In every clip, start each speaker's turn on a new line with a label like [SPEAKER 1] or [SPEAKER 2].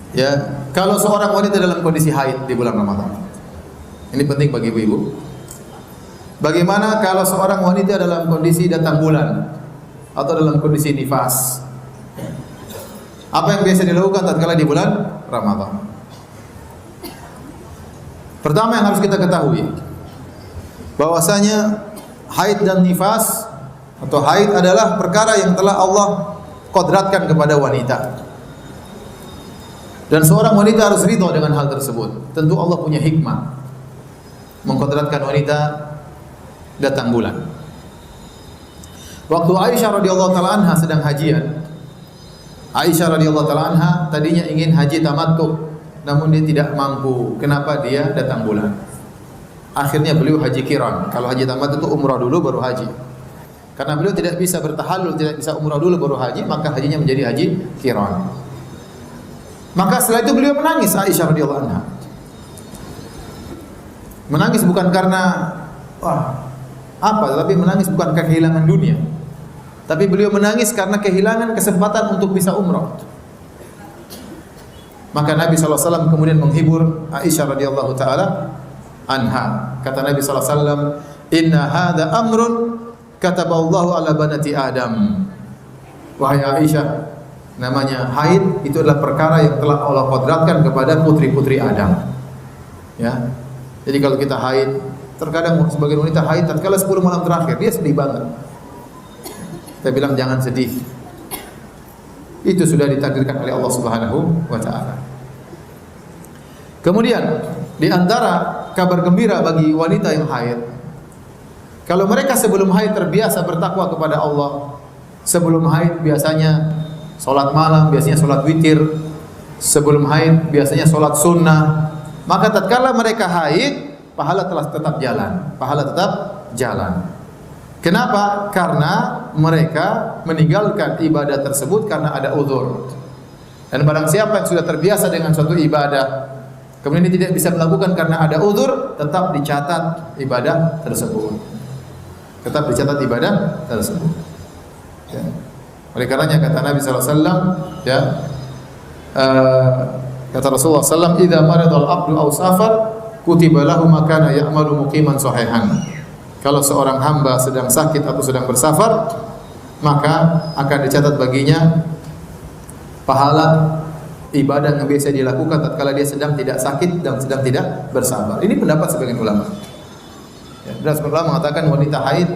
[SPEAKER 1] Ya, kalau seorang wanita dalam kondisi haid di bulan Ramadan. Ini penting bagi ibu-ibu. Bagaimana kalau seorang wanita dalam kondisi datang bulan atau dalam kondisi nifas? Apa yang biasa dilakukan tatkala di bulan Ramadan? Pertama yang harus kita ketahui bahwasanya haid dan nifas atau haid adalah perkara yang telah Allah qadratkan kepada wanita. Dan seorang wanita harus ridha dengan hal tersebut. Tentu Allah punya hikmah mengqadratkan wanita datang bulan. Waktu Aisyah radhiyallahu taala anha sedang hajian, Aisyah radhiyallahu taala anha tadinya ingin haji tamattu, namun dia tidak mampu. Kenapa? Dia datang bulan. Akhirnya beliau haji qiran. Kalau haji tamattu itu umrah dulu baru haji. Karena beliau tidak bisa bertahallul, tidak bisa umrah dulu baru haji, maka hajinya menjadi haji qiran. Maka setelah itu beliau menangis, Aisyah radhiyallahu anha. Menangis bukan karena tapi menangis bukan karena kehilangan dunia. Tapi beliau menangis karena kehilangan kesempatan untuk bisa umrah. Maka Nabi sallallahu alaihi wasallam kemudian menghibur Aisyah radhiyallahu taala anha. Kata Nabi sallallahu alaihi wasallam, "Inna hadza amrun kataballahu ala banati Adam." Wahai Aisyah, namanya haid itu adalah perkara yang telah Allah qadratkan kepada putri-putri Adam. Ya. Jadi kalau kita haid, terkadang sebagian wanita haid tatkala 10 malam terakhir dia sedih banget. Saya bilang jangan sedih. Itu sudah ditakdirkan oleh Allah Subhanahu wa taala. Kemudian di antara kabar gembira bagi wanita yang haid, kalau mereka sebelum haid terbiasa bertakwa kepada Allah, sebelum haid biasanya salat malam, biasanya salat witir, sebelum haid biasanya salat sunnah, maka tatkala mereka haid, pahala telah tetap jalan, pahala tetap jalan. Kenapa? Karena mereka meninggalkan ibadah tersebut karena ada uzur. Dan barang siapa yang sudah terbiasa dengan suatu ibadah, kemudian dia tidak bisa melakukan karena ada uzur, tetap dicatat ibadah tersebut. Tetap dicatat ibadah tersebut. Ya. Oleh karenanya kata Nabi sallallahu alaihi wasallam, ya, kata Rasulullah sallallahu alaihi wasallam, "Idza maradal abdu aw safar, kutiba lahu ma kana ya'malu muqiman sahihan." Kalau seorang hamba sedang sakit atau sedang bersafar, maka akan dicatat baginya pahala ibadah yang biasa dilakukan tatkala dia sedang tidak sakit dan sedang tidak bersafar. Ini pendapat sebagian ulama. Ya, sebagian ulama mengatakan wanita haid,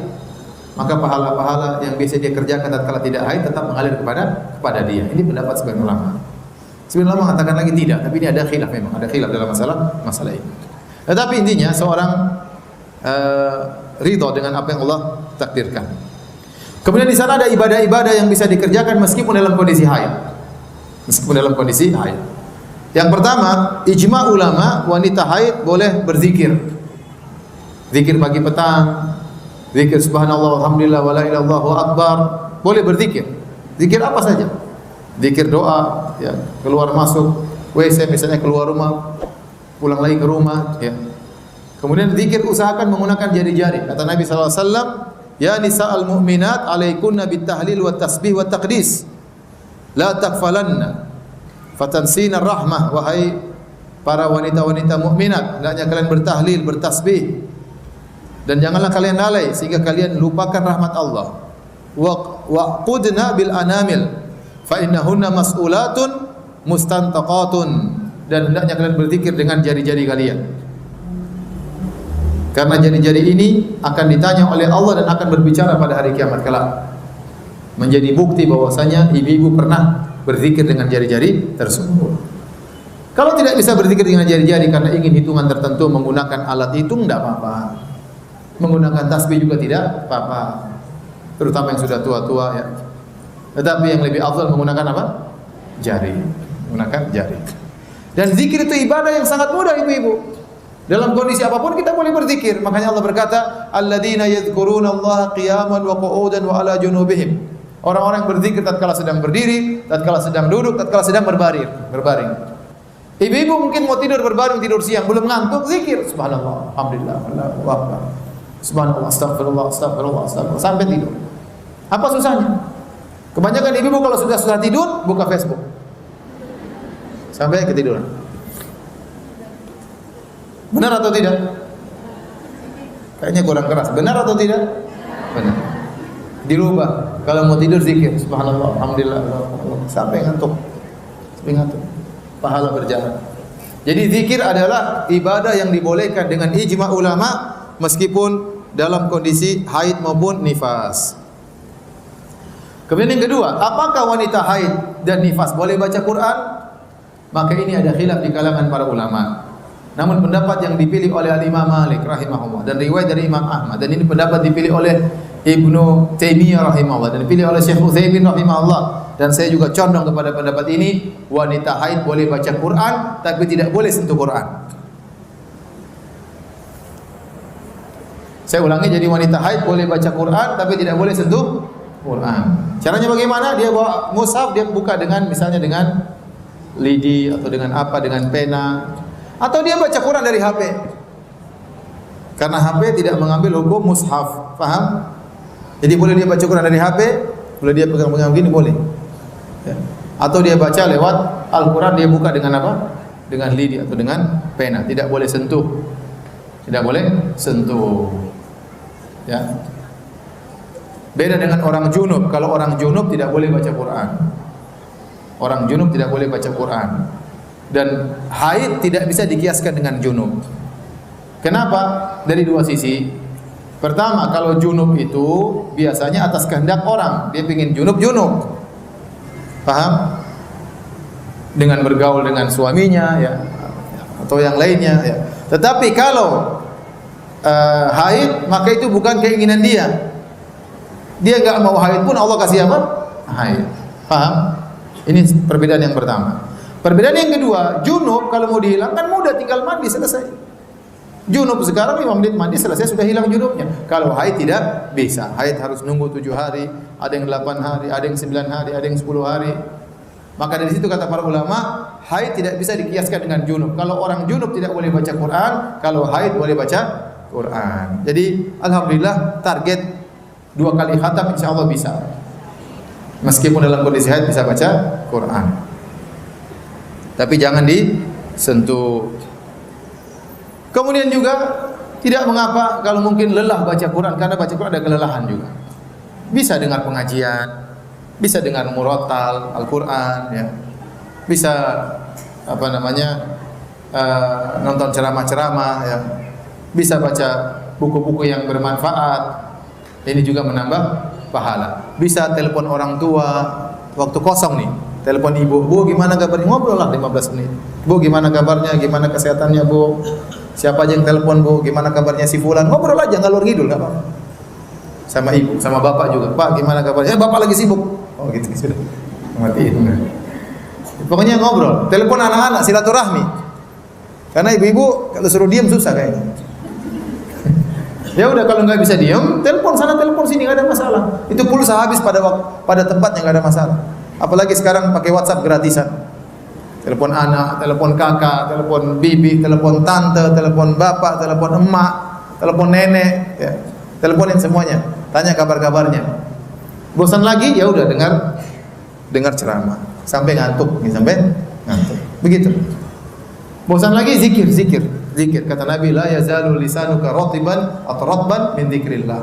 [SPEAKER 1] maka pahala-pahala yang biasa dia kerjakan tatkala tidak haid tetap mengalir kepada dia. Ini pendapat sebagian ulama. Sebagian ulama mengatakan lagi tidak, tapi ini ada khilaf memang, ada khilaf dalam masalah ini. Tetapi intinya seorang ridha dengan apa yang Allah takdirkan. Kemudian di sana ada ibadah-ibadah yang bisa dikerjakan meskipun dalam kondisi haid. Meskipun dalam kondisi haid. Yang pertama, ijma ulama wanita haid boleh berzikir. Zikir pagi petang, zikir subhanallah walhamdulillah wala ilaha illallah wallahu akbar, boleh berzikir. Zikir apa saja. Zikir doa, ya, keluar masuk WC misalnya, keluar rumah, pulang lagi ke rumah, ya. Kemudian zikir usahakan menggunakan jari-jari. Kata Nabi sallallahu alaihi wasallam, "Ya nisa'al mu'minat, 'alaikunna bit-tahlil wat tasbih wat taqdis. La taghfalanna fatansina rahmah." Wahai para wanita-wanita mukminat, hendaknya kalian bertahlil, bertasbih, dan janganlah kalian lalai sehingga kalian lupakan rahmat Allah. Wa qudna bil anamil fa innahunna mas'ulatun mustantaqatun, dan hendaknya kalian berzikir dengan jari-jari kalian. Karena jari-jari ini akan ditanya oleh Allah dan akan berbicara pada hari kiamat kelak. Menjadi bukti bahwasanya ibu-ibu pernah berzikir dengan jari-jari tersebut. Kalau tidak bisa berzikir dengan jari-jari karena ingin hitungan tertentu menggunakan alat hitung, tidak apa-apa. Menggunakan tasbih juga tidak apa-apa. Terutama yang sudah tua-tua, ya. Tetapi yang lebih afdal menggunakan apa? Jari. Menggunakan jari. Dan zikir itu ibadah yang sangat mudah, ibu-ibu. Dalam kondisi apapun kita boleh berzikir. Makanya Allah berkata, "Alladzina yadhkurunallaha qiyaman wa qu'udan wa 'ala junubihim." Orang-orang yang berzikir tatkala sedang berdiri, tatkala sedang duduk, tatkala sedang berbaring. Ibu-ibu mungkin mau tidur berbaring, tidur siang, belum ngantuk, zikir subhanallah, alhamdulillah, Allahu akbar. Subhanallah, astagfirullah, astagfirullah, astagfirullah, sampai tidur. Apa susahnya? Kebanyakan ibu-ibu kalau sudah tidur, buka Facebook. sampai ketiduran. Benar atau tidak? Kayaknya kurang keras. Benar atau tidak? Benar. Dirubah. Kalau mau tidur zikir, subhanallah, alhamdulillah, sampai ngantuk. Sampai ngantuk. Pahala berjalan. Jadi zikir adalah ibadah yang dibolehkan dengan ijma ulama meskipun dalam kondisi haid maupun nifas. Kemudian yang kedua, apakah wanita haid dan nifas boleh baca Quran? Maka ini ada khilaf di kalangan para ulama. Namun pendapat yang dipilih oleh Imam Malik rahimahullah dan riwayat dari Imam Ahmad, dan ini pendapat dipilih oleh Ibnu Taimiyah rahimahullah dan dipilih oleh Syekh Utsaimin rahimahullah, dan saya juga condong kepada pendapat ini, wanita haid boleh baca Quran tapi tidak boleh sentuh Quran. Saya ulangi, jadi wanita haid boleh baca Quran tapi tidak boleh sentuh Quran. Caranya bagaimana? Dia bawa mushaf, dia buka dengan misalnya dengan lidi atau dengan apa, dengan pena, atau dia baca Quran dari HP. Karena HP tidak mengambil hukum mushaf, paham? Jadi boleh dia baca Quran dari HP, boleh dia pegang-pegang begini, boleh. Ya. Atau dia baca lewat Al-Quran, dia buka dengan apa? Dengan lidi atau dengan pena. Tidak boleh sentuh. Tidak boleh sentuh. Ya. Beda dengan orang junub. Kalau orang junub tidak boleh baca Quran. Orang junub tidak boleh baca Quran. Dan haid tidak bisa dikiaskan dengan junub. Kenapa? Dari dua sisi. Pertama, kalau junub itu biasanya atas kehendak orang. Dia ingin junub-junub. Paham? Dengan bergaul dengan suaminya ya, atau yang lainnya ya. Tetapi kalau haid, maka itu bukan keinginan dia. Dia enggak mau haid pun Allah kasih apa? Haid. Paham? Ini perbedaan yang pertama. Perbedaan yang kedua, junub kalau mau dihilangkan mudah, tinggal mandi selesai. Junub sekarang 5 menit mandi selesai, sudah hilang junubnya. Kalau haid tidak bisa. Haid harus nunggu 7 hari, ada yang 8 hari, ada yang 9 hari, ada yang 10 hari. Maka dari situ kata para ulama, haid tidak bisa dikiaskan dengan junub. Kalau orang junub tidak boleh baca Quran, kalau haid boleh baca Quran. Jadi alhamdulillah target 2 kali khatam insyaallah bisa. Meskipun dalam kondisi haid bisa baca Quran. Tapi jangan disentuh. Kemudian juga tidak mengapa kalau mungkin lelah baca Quran, karena baca Quran ada kelelahan juga. Bisa dengar pengajian, bisa dengar murattal Al-Quran ya. Bisa apa namanya? Nonton ceramah-ceramah ya. Bisa baca buku-buku yang bermanfaat. Ini juga menambah pahala. Bisa telepon orang tua waktu kosong nih. Telepon ibu, "Bu, gimana kabarnya?" Ngobrol lah 15 menit. "Bu, gimana kabarnya? Gimana kesehatannya, Bu? Siapa aja yang telepon, Bu? Gimana kabarnya si fulan?" Ngobrol aja, ngalur ngidul enggak apa-apa. Sama ibu, sama bapak juga. "Pak, gimana kabarnya?" Bapak lagi sibuk. Oh, gitu sudah. Matiin. Pokoknya ngobrol, telepon anak-anak, silaturahmi. Karena ibu-ibu kalau suruh diam susah kayaknya. Ya udah, kalau nggak bisa diam, telepon sana telepon sini, nggak ada masalah. Itu pulsa habis pada tempatnya, nggak ada masalah. Apalagi sekarang pakai WhatsApp gratisan. Telepon anak, telepon kakak, telepon bibi, telepon tante, telepon bapak, telepon emak, telepon nenek, ya. Teleponin semuanya, tanya kabar-kabarnya. Bosan lagi, ya udah dengar ceramah sampai ngantuk, sampai ngantuk. Begitu. Bosan lagi, zikir. Kata Nabi, la yazalu lisanuka ratiban atau ratban min dzikrillah.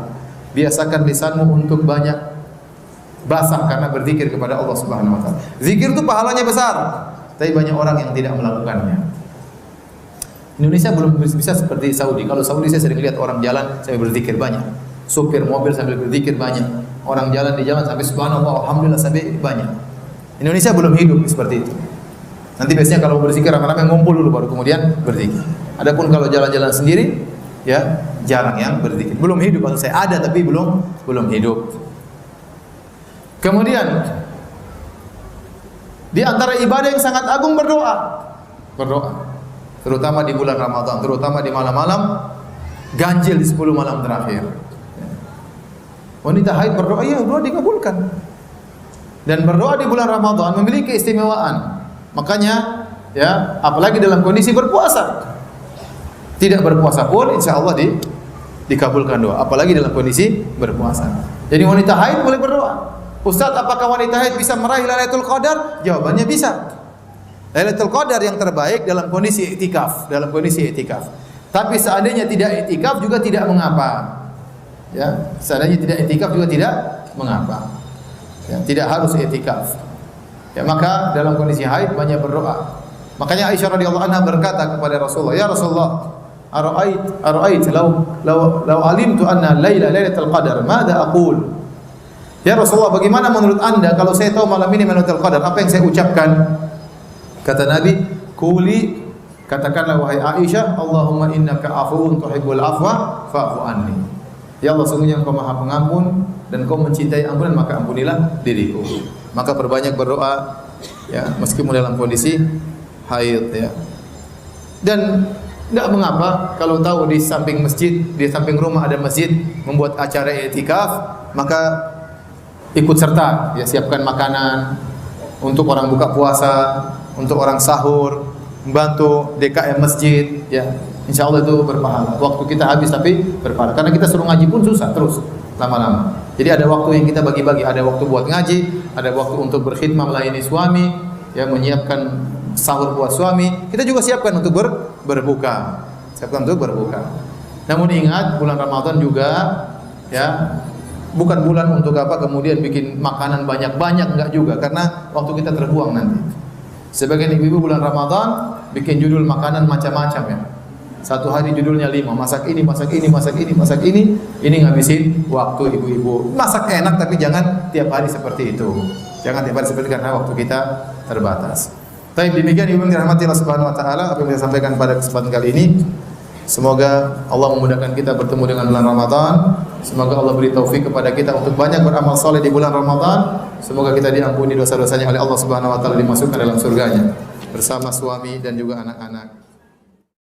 [SPEAKER 1] Biasakan lisanmu untuk banyak basah karena berzikir kepada Allah Subhanahu wa taala. Zikir itu pahalanya besar, tapi banyak orang yang tidak melakukannya. Indonesia belum bisa seperti Saudi. Kalau Saudi saya sering lihat orang jalan sambil berzikir banyak. Supir mobil sambil berzikir banyak. Orang jalan di jalan sampai subhanallah, alhamdulillah sampai banyak. Indonesia belum hidup seperti itu. Nanti biasanya kalau berzikir rame-rame ngumpul dulu baru kemudian berzikir. Adapun kalau jalan-jalan sendiri, ya jarang yang berzikir. Belum hidup, maksud saya ada tapi belum hidup. Kemudian di antara ibadah yang sangat agung berdoa. Terutama di bulan Ramadan, terutama di malam-malam ganjil di 10 malam terakhir. Wanita haid berdoa, ya doa dikabulkan. Dan berdoa di bulan Ramadan memiliki keistimewaan. Makanya ya, apalagi dalam kondisi berpuasa. Tidak berpuasa pun insya Allah dikabulkan doa, apalagi dalam kondisi berpuasa. Jadi wanita haid boleh berdoa. Ustaz, apakah wanita haid bisa meraih Lailatul Qadar? Jawabannya bisa. Lailatul Qadar yang terbaik dalam kondisi i'tikaf, dalam kondisi i'tikaf. Tapi seandainya tidak i'tikaf juga tidak mengapa. Ya, seandainya tidak i'tikaf juga tidak mengapa. Ya, tidak harus i'tikaf. Ya, maka dalam kondisi haid banyak berdoa. Makanya Aisyah radhiyallahu anha berkata kepada Rasulullah, "Ya Rasulullah, ara'ait law alimtu anna lailatul qadar, madza aqul?" Ya Rasulullah, bagaimana menurut Anda kalau saya tahu malam ini Lailatul Qadar, apa yang saya ucapkan? Kata Nabi, "Quli," katakanlah wahai Aisyah, "Allahumma innaka afuwun tuhibbul afwa fa'fu anni." Ya Allah, sungguhnya Engkau Maha Pengampun dan Engkau mencintai ampunan, maka ampunilah diriku. Maka perbanyak berdoa ya, meskipun dalam kondisi haid ya. Dan enggak mengapa kalau tahu di samping masjid, di samping rumah ada masjid membuat acara i'tikaf, maka ikut serta, ya, siapkan makanan untuk orang buka puasa, untuk orang sahur, membantu DKM masjid, ya. Insya Allah itu berpahala. Waktu kita habis tapi berpahala. Karena kita suruh ngaji pun susah terus lama-lama. Jadi ada waktu yang kita bagi-bagi. Ada waktu buat ngaji, ada waktu untuk berkhidmah melayani suami, ya, menyiapkan sahur buat suami. Kita juga siapkan untuk berbuka. Siapkan untuk berbuka. Namun ingat, bulan Ramadan juga, ya, bukan bulan untuk apa kemudian bikin makanan banyak-banyak, enggak juga, karena waktu kita terbuang nanti. Sebagian ibu-ibu bulan Ramadan bikin judul makanan macam-macam ya. Satu hari judulnya 5, masak ini, masak ini, masak ini, masak ini. Ini ngabisin waktu ibu-ibu. Masak enak tapi jangan tiap hari seperti itu. Jangan tiap hari seperti itu karena waktu kita terbatas. Baik, demikian ibu yang dirahmati Allah Subhanahu wa taala apa yang saya sampaikan pada kesempatan kali ini. Semoga Allah memudahkan kita bertemu dengan bulan Ramadan. Semoga Allah beri taufik kepada kita untuk banyak beramal saleh di bulan Ramadan. Semoga kita diampuni dosa-dosanya oleh Allah Subhanahu wa taala, dimasukkan dalam surganya bersama suami dan juga anak-anak.